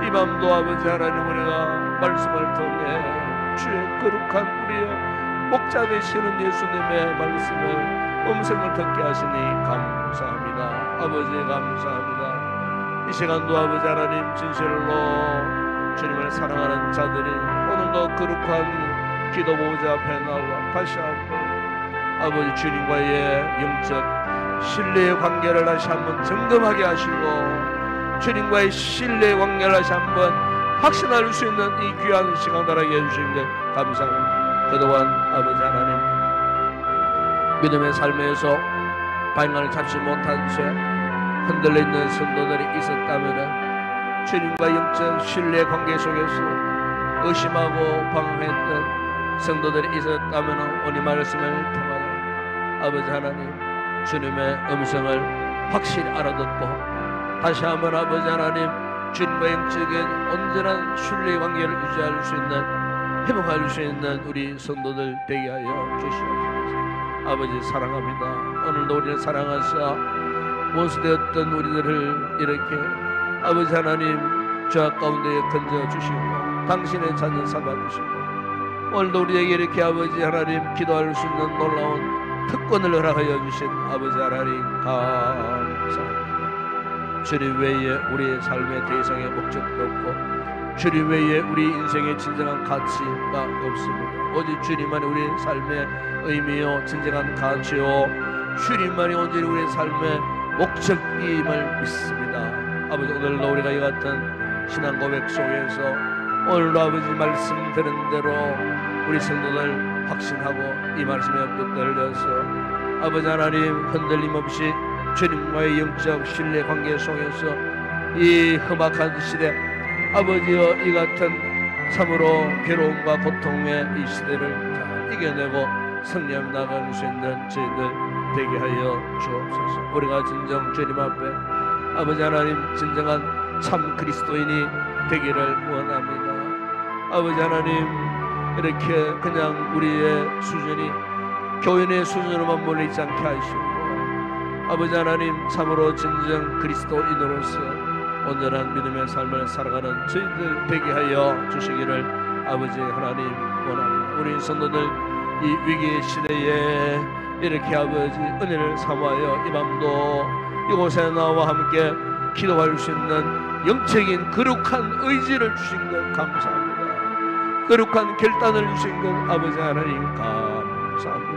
이 밤도 아버지 하나님 우리가 말씀을 통해 주의 거룩한 우리의 목자 되시는 예수님의 말씀을 음성을 듣게 하시니 감사합니다. 아버지 감사합니다. 이 시간도 아버지 하나님 진실로 주님을 사랑하는 자들이 오늘도 거룩한 기도 보좌 앞에 나와 다시 한번 아버지 주님과의 영적 신뢰의 관계를 다시 한번 점검하게 하시고 주님과의 신뢰의 관계를 다시 한번 확신할 수 있는 이 귀한 시간 달하게 해주시는데 감사합니다. 그동안 아버지 하나님 믿음의 삶에서 방향을 잡지 못한 채 흔들려 있는 성도들이 있었다면 주님과 영적 신뢰 관계 속에서 의심하고 방황했던 성도들이 있었다면 오늘 말씀을 통하여 아버지 하나님 주님의 음성을 확실히 알아듣고 다시 한번 아버지 하나님 주님과 영적인 온전한 신뢰 관계를 유지할 수 있는 회복할 수 있는 우리 성도들 되게 하여 주시옵소서. 아버지 사랑합니다. 오늘도 우리를 사랑하사 원수되었던 우리들을 이렇게 아버지 하나님 죄악 가운데 건져주시고 당신의 자녀 삼아주시고 오늘도 우리에게 이렇게 아버지 하나님 기도할 수 있는 놀라운 특권을 허락하여 주신 아버지 하나님 감사합니다. 주님 외에 우리의 삶의 대상의 목적도 없고 주님 외에 우리 인생의 진정한 가치가 없습니다. 오직 주님만이 우리의 삶의 의미요 진정한 가치요 주님만이 온전히 우리의 삶의 목적임을 믿습니다. 아버지 오늘도 우리가 이 같은 신앙 고백 속에서 오늘도 아버지 말씀 들은 대로 우리 성도들 확신하고 이 말씀에 붙들려서 아버지 하나님 흔들림 없이 주님과의 영적 신뢰 관계 속에서 이 험악한 시대 아버지여 이 같은 참으로 괴로움과 고통의 이 시대를 잘 이겨내고 승리해 나갈 수 있는 저희들 되게 하여 주옵소서. 우리가 진정 주님 앞에 아버지 하나님 진정한 참 그리스도인이 되기를 원합니다. 아버지 하나님 이렇게 그냥 우리의 수준이 교인의 수준으로만 몰리지 않게 하시고 아버지 하나님 참으로 진정 그리스도인으로서 온전한 믿음의 삶을 살아가는 저희들 되게 하여 주시기를 아버지 하나님 원합니다. 우리 성도들 이 위기의 시대에 이렇게 아버지 은혜를 삼아여 이 밤도 이곳에 나와 함께 기도할 수 있는 영적인 거룩한 의지를 주신 것 감사합니다. 거룩한 결단을 주신 것 아버지 하나님 감사합니다.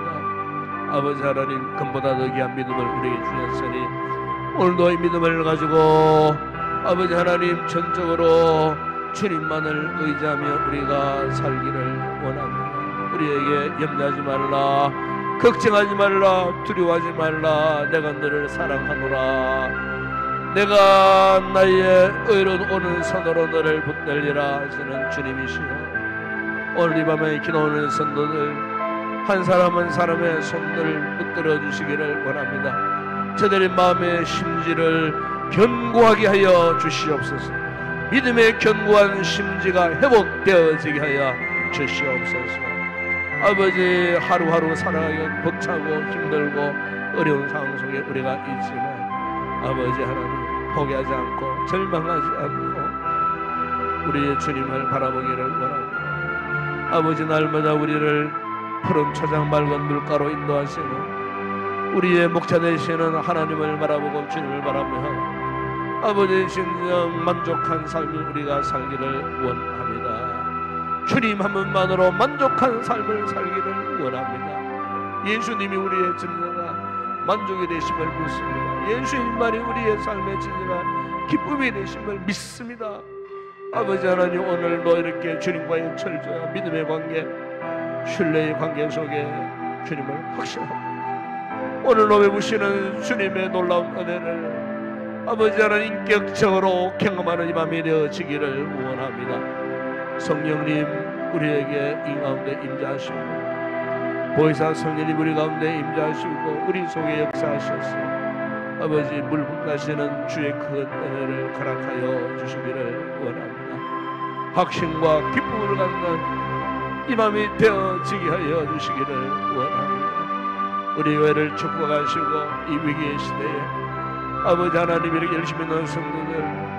아버지 하나님 금보다 더 귀한 믿음을 우리에게 주셨으니 오늘도 이 믿음을 가지고 아버지 하나님 전적으로 주님만을 의지하며 우리가 살기를 원합니다. 우리에게 염려하지 말라 걱정하지 말라 두려워하지 말라 내가 너를 사랑하노라 내가 나의 의로운 오는 손으로 너를 붙들리라 하시는 주님이시여 오늘 이 밤에 기도하는 성도들 한 사람 한 사람의 손을 붙들어 주시기를 원합니다. 저들의 마음의 심지를 견고하게 하여 주시옵소서. 믿음의 견고한 심지가 회복되어지게 하여 주시옵소서. 아버지 하루하루 살아가기 벅차고 힘들고 어려운 상황 속에 우리가 있지만 아버지 하나님 포기하지 않고 절망하지 않고 우리의 주님을 바라보기를 원합니다. 아버지 날마다 우리를 푸른 초장 맑은 물가로 인도하시는 우리의 목자 되시는 하나님을 바라보고 주님을 바라며 아버지 진정 만족한 삶을 우리가 살기를 원합니다. 주님 한 분만으로 만족한 삶을 살기를 원합니다. 예수님이 우리의 진정한 만족이 되심을 믿습니다. 예수님만이 우리의 삶의 진정한 기쁨이 되심을 믿습니다. 아버지 하나님 오늘도 이렇게 주님과의 철저한 믿음의 관계 신뢰의 관계 속에 주님을 확신하고 오늘로 베푸시는 주님의 놀라운 은혜를 아버지 하나님 인격적으로 경험하는 이 밤이 되어지기를 원합니다. 성령님 우리에게 이 가운데 임재하시고 보혜사 성령님 우리 가운데 임재하시고 우리 속에 역사하셔서 아버지 물붓하시는 주의 큰 은혜를 허락하여 주시기를 원합니다. 확신과 기쁨을 갖는 이 밤이 되어지게 하여 주시기를 원합니다. 우리 교회를 축복하시고 이 위기의 시대에 아버지 하나님 이렇게 열심히 있는 성도들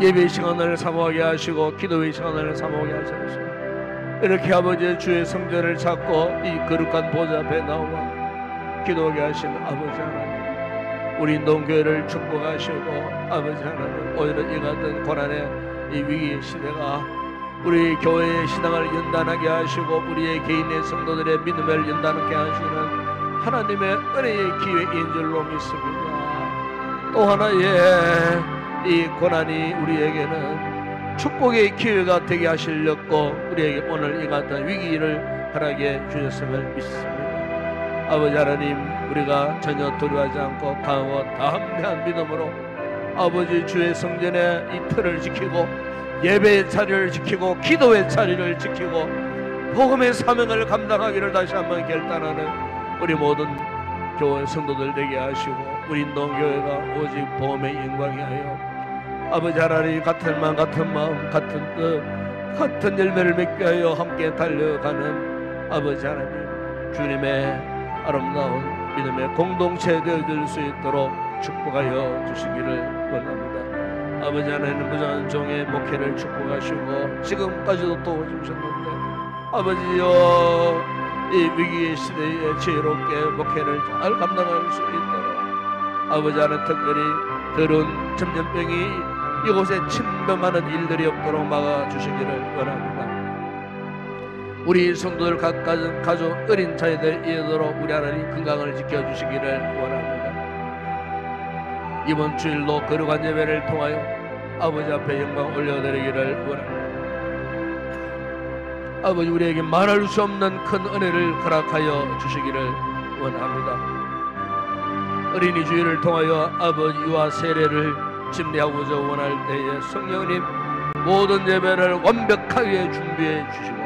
예배 시간을 사모하게 하시고 기도의 시간을 사모하게 하셔서 이렇게 아버지 주의 성전을 찾고 이 거룩한 보좌 앞에 나와 기도하게 하신 아버지 하나님 우리 인동교회를 축복하시고 아버지 하나님 오히려 이 같은 고난의 이 위기의 시대가 우리 교회의 신앙을 연단하게 하시고 우리의 개인의 성도들의 믿음을 연단하게 하시는 하나님의 은혜의 기회인 줄로 믿습니다. 또 하나의 이 고난이 우리에게는 축복의 기회가 되게 하시려고 우리에게 오늘 이 같은 위기를 허락해 주셨음을 믿습니다. 아버지 하나님, 우리가 전혀 두려워하지 않고 강하고 담대한 믿음으로 아버지 주의 성전의 이 틀을 지키고 예배의 자리를 지키고 기도의 자리를 지키고 복음의 사명을 감당하기를 다시 한번 결단하는 우리 모든 교회 성도들 되게 하시고 우리 인동교회가 오직 복음의 영광이 하여 아버지 하나님 같은 마음 같은 같은 뜻 같은 열매를 맺게 하여 함께 달려가는 아버지 하나님, 주님의 아름다운 믿음의 공동체 되어질 수 있도록 축복하여 주시기를 원합니다. 아버지 하나님, 무장한 종의 목회를 축복하시고 지금까지도 도와주셨는데 아버지여, 이 위기의 시대에 지혜롭게 목회를 잘 감당할 수 있도록 아버지 하나님, 특별히 더러운 전염병이 이곳에 침범하는 일들이 없도록 막아주시기를 원합니다. 우리 성도들 각 가족 어린 자녀들 이르도록 우리 하나님 건강을 지켜주시기를 원합니다. 이번 주일도 거룩한 예배를 통하여 아버지 앞에 영광 올려드리기를 원합니다. 아버지, 우리에게 말할 수 없는 큰 은혜를 허락하여 주시기를 원합니다. 어린이 주일을 통하여 아버지와 세례를 침례하고자 원할 때에 성령님 모든 예배를 완벽하게 준비해 주시고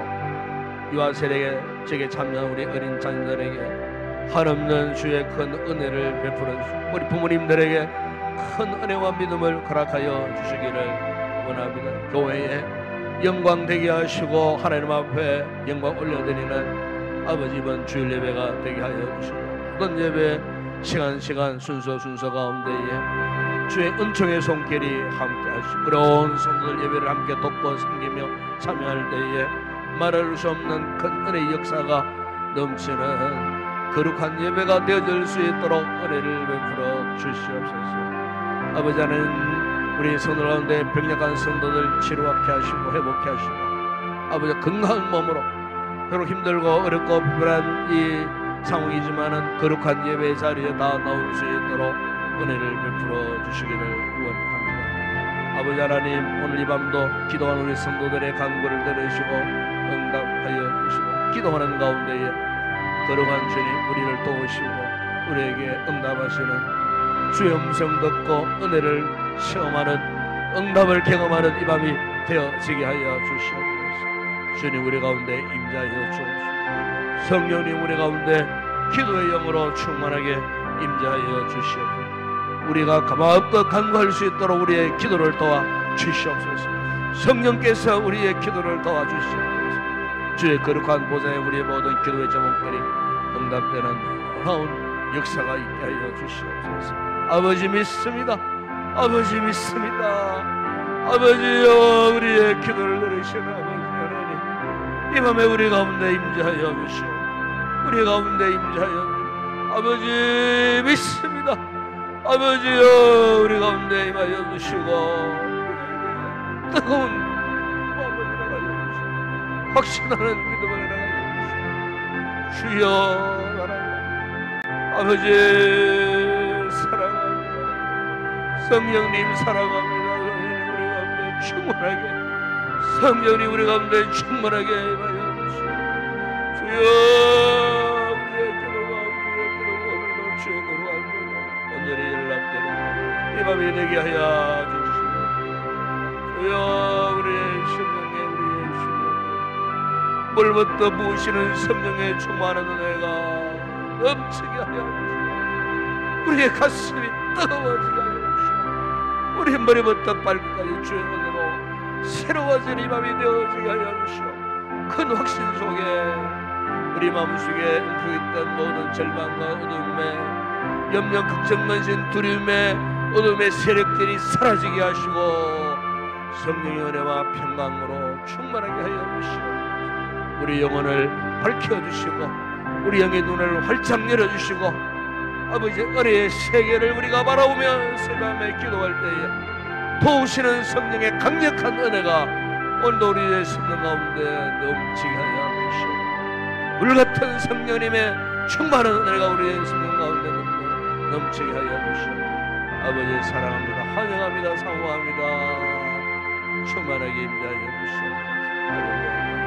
유아 세례에 제게 참여한 우리 어린 자녀들에게 한없는 주의 큰 은혜를 베풀어 주시고 우리 부모님들에게 큰 은혜와 믿음을 허락하여 주시기를 원합니다. 교회에 영광 되게 하시고 하나님 앞에 영광 올려드리는 아버지 이번 주일 예배가 되게 하여 주시고 모든 예배 시간 순서 가운데에 주의 은총의 손길이 함께 하시고 우리 온 성도들 예배를 함께 돕고 섬기며 참여할 때에 말할 수 없는 큰 은혜의 역사가 넘치는 거룩한 예배가 되어질 수 있도록 은혜를 베풀어 주시옵소서. 아버지 하나님, 우리 성도들 가운데 병약한 성도들 치료하게 하시고 회복케 하시고 아버지 건강한 몸으로 비록 힘들고 어렵고 불편한 이 상황이지만은 거룩한 예배 자리에 다 나올 수 있도록 은혜를 베풀어 주시기를 원합니다. 아버지 하나님, 오늘 이 밤도 기도하는 우리 성도들의 간구를 들으시고 응답하여 주시고 기도하는 가운데에 거룩한 주님 우리를 도우시고 우리에게 응답하시는 주의 음성 듣고 은혜를 체험하는 응답을 경험하는 이 밤이 되어지게 하여 주시옵소서. 주님 우리 가운데 임재하여 주옵소서. 성령님 우리 가운데 기도의 영으로 충만하게 임재하여 주시옵소서. 우리가 가마없고 간구할 수 있도록 우리의 기도를 도와 주시옵소서. 성령께서 우리의 기도를 도와 주시옵소서. 주의 거룩한 보좌에 우리의 모든 기도의 제목들이 응답되는 놀라운 역사가 있게 하여 주시옵소서. 아버지 믿습니다. 아버지 믿습니다. 아버지여, 우리의 기도를 들으시는 아버지 하나님, 이 밤에 우리 가운데 임재하여 주시오. 우리 가운데 임재하여 주시오. 아버지 믿습니다. 아버지여, 우리 가운데 임하여 주시고 뜨거운 마음을 허락하여 주시고 확신하는 믿음을 허락하여 주시고 주여 나라가 아버지 사랑합니다. 성령님 사랑합니다. 우리 가운데 충만하게 성령님 우리 가운데 충만하게 임하여 주시고 주여 이 밤이 되게 하여 주시고 주여 우리의 심령에 물부터 부으시는 성령의 충만한 은혜가 넘치게 하여 주시고 우리의 가슴이 뜨거워지게 하여 주시고 우리 머리부터 발끝까지 주의 은혜로 새로워진 이 밤이 되어지게 하여 주시고 큰 확신 속에 우리 마음속에 웅크렸던 모든 절망과 어둠에 염려, 걱정, 근심, 두려움의 어둠의 세력들이 사라지게 하시고 성령의 은혜와 평강으로 충만하게 하여 주시고 우리 영혼을 밝혀주시고 우리 영의 눈을 활짝 열어주시고 아버지 은혜의 세계를 우리가 바라보면서 밤에 기도할 때에 도우시는 성령의 강력한 은혜가 오늘도 우리의 심령 가운데 넘치게 하여 주시고 물같은 성령님의 충만한 은혜가 우리의 심령 가운데 넘치게 하여 주시고 아버지 사랑합니다. 환영합니다. 사모합니다. 충만하게 임재하여 주시옵소서.